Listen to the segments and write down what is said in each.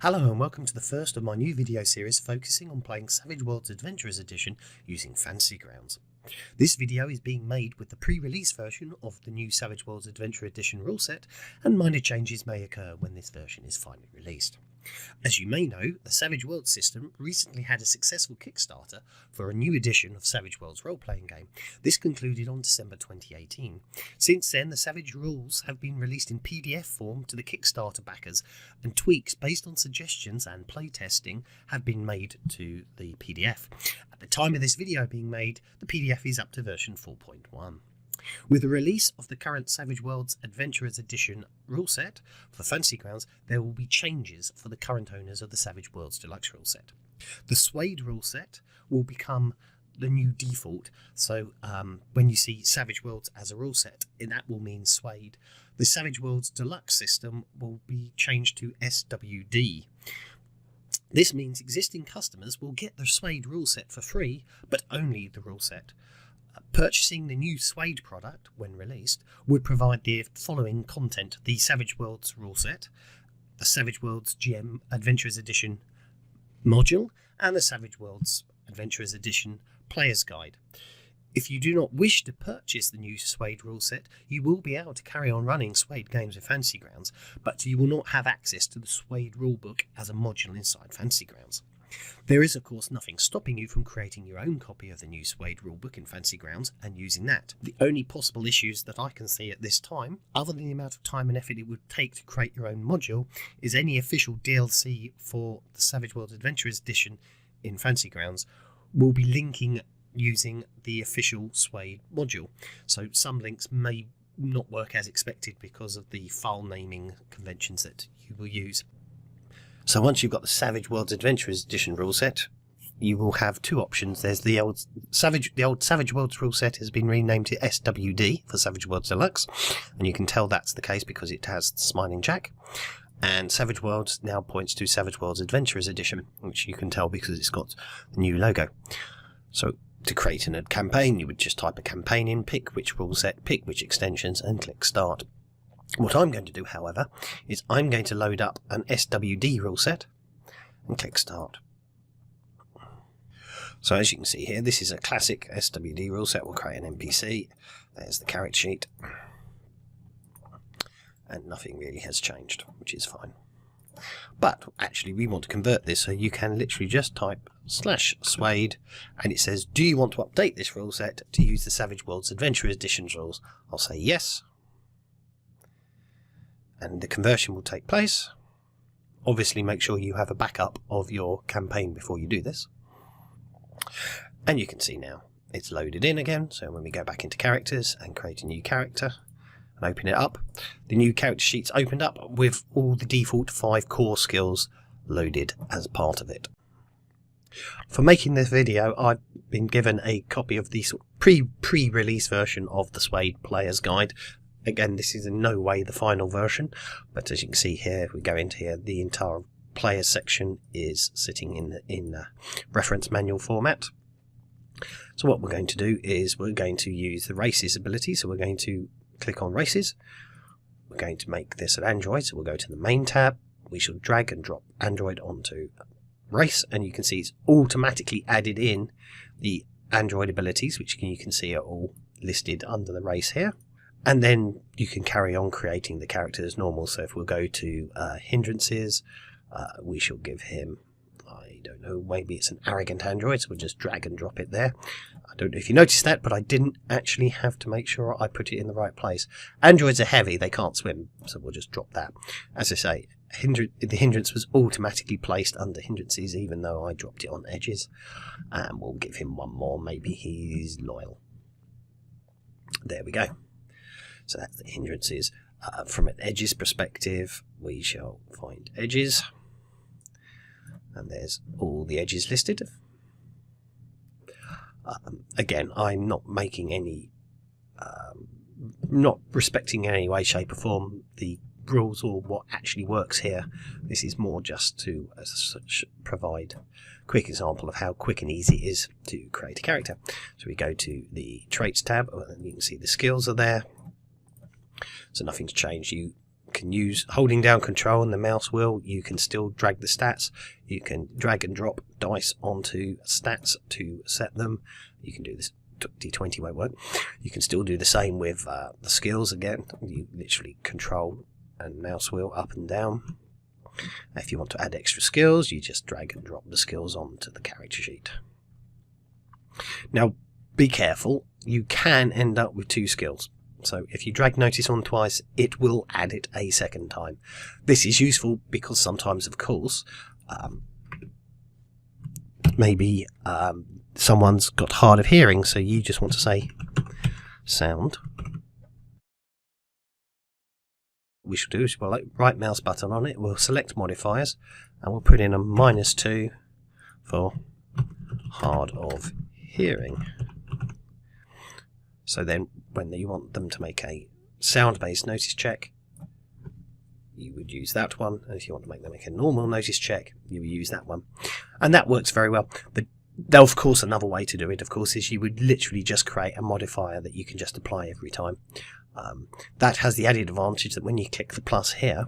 Hello and welcome to the first of my new video series focusing on playing Savage Worlds Adventurers Edition using Fantasy Grounds. This video is being made with the pre-release version of the new Savage Worlds Adventure Edition rule set, and minor changes may occur when this version is finally released. As you may know, the Savage Worlds system recently had a successful Kickstarter for a new edition of Savage Worlds role-playing game. This concluded on December 2018. Since then, the Savage rules have been released in PDF form to the Kickstarter backers, and tweaks based on suggestions and playtesting have been made to the PDF. At the time of this video being made, the PDF is up to version 4.1. With the release of the current Savage Worlds Adventurers Edition rule set for Fantasy Grounds, there will be changes for the current owners of the Savage Worlds Deluxe rule set. The SWADE rule set will become the new default, so when you see Savage Worlds as a rule set, that will mean SWADE. The Savage Worlds Deluxe system will be changed to SWD. This means existing customers will get the SWADE rule set for free, but only the rule set. Purchasing the new SWADE product, when released, would provide the following content: the Savage Worlds rule set, the Savage Worlds GM Adventurers Edition module, and the Savage Worlds Adventurers Edition Player's Guide. If you do not wish to purchase the new SWADE rule set, you will be able to carry on running SWADE games with Fantasy Grounds, but you will not have access to the SWADE rulebook as a module inside Fantasy Grounds. There is of course nothing stopping you from creating your own copy of the new SWADE rulebook in Fantasy Grounds and using that. The only possible issues that I can see at this time, other than the amount of time and effort it would take to create your own module, is any official DLC for the Savage Worlds Adventurers Edition in Fantasy Grounds will be linking using the official SWADE module. So some links may not work as expected because of the file naming conventions that you will use. So once you've got the Savage Worlds Adventurers Edition rule set, you will have two options. There's the old Savage Worlds rule set has been renamed to SWD for Savage Worlds Deluxe, and you can tell that's the case because it has the Smiling Jack. And Savage Worlds now points to Savage Worlds Adventurers Edition, which you can tell because it's got the new logo. So to create a campaign, you would just type a campaign in, pick which rule set, pick which extensions, and click Start. What I'm going to do, however, is I'm going to load up an SWD rule set and click Start. So as you can see here, this is a classic SWD rule set. We'll create an NPC. There's the character sheet. And nothing really has changed, which is fine. But actually we want to convert this, so you can literally just type /SWADE and it says, do you want to update this rule set to use the Savage Worlds Adventurers Edition rules? I'll say yes. And the conversion will take place. Obviously make sure you have a backup of your campaign before you do this. And you can see now it's loaded in again. So when we go back into characters and create a new character and open it up, the new character sheet's opened up with all the default 5 core skills loaded as part of it. For making this video, I've been given a copy of the sort of pre-release version of the SWADE Player's Guide. Again, this is in no way the final version, but as you can see here, if we go into here, the entire player section is sitting in reference manual format. So what we're going to do is we're going to use the races ability. So we're going to click on races. We're going to make this an Android. So we'll go to the main tab. We shall drag and drop Android onto race, and you can see it's automatically added in the Android abilities, which you can see are all listed under the race here. And then you can carry on creating the character as normal. So if we'll go to hindrances, we shall give him, I don't know, maybe it's an arrogant android, so we'll just drag and drop it there. I don't know if you noticed that, but I didn't actually have to make sure I put it in the right place. Androids are heavy, they can't swim, so we'll just drop that. As I say, the hindrance was automatically placed under hindrances, even though I dropped it on edges. And we'll give him one more, maybe he's loyal. There we go. So that's the hindrances. From an edges perspective, we shall find edges. And there's all the edges listed. Again, I'm not making any, not respecting in any way, shape or form the rules or what actually works here. This is more just to, as such, provide a quick example of how quick and easy it is to create a character. So we go to the traits tab, and you can see the skills are there. So nothing's changed. You can use holding down control on the mouse wheel. You can still drag the stats. You can drag and drop dice onto stats to set them. You can do this. D20 won't work. You can still do the same with the skills again. You literally control and mouse wheel up and down. If you want to add extra skills, you just drag and drop the skills onto the character sheet. Now, be careful. You can end up with 2 skills. So if you drag notice on twice, it will add it a second time. This is useful because sometimes, of course, maybe someone's got hard of hearing, so you just want to say sound. What we should do is we'll right mouse button on it, we'll select modifiers, and we'll put in a -2 for hard of hearing. So then when you want them to make a sound-based notice check, you would use that one. And if you want to make them make a normal notice check, you would use that one. And that works very well. But of course, another way to do it, of course, is you would literally just create a modifier that you can just apply every time. That has the added advantage that when you click the plus here,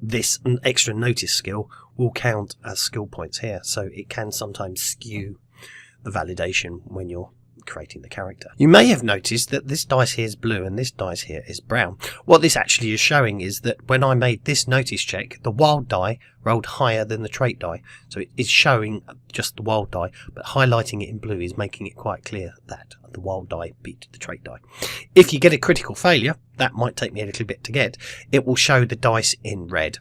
this extra notice skill will count as skill points here. So it can sometimes skew the validation when you're creating the character. You may have noticed that this dice here is blue and this dice here is brown. What this actually is showing is that when I made this notice check, the wild die rolled higher than the trait die. So it is showing just the wild die, but highlighting it in blue is making it quite clear that the wild die beat the trait die. If you get a critical failure, that might take me a little bit to get, it will show the dice in red.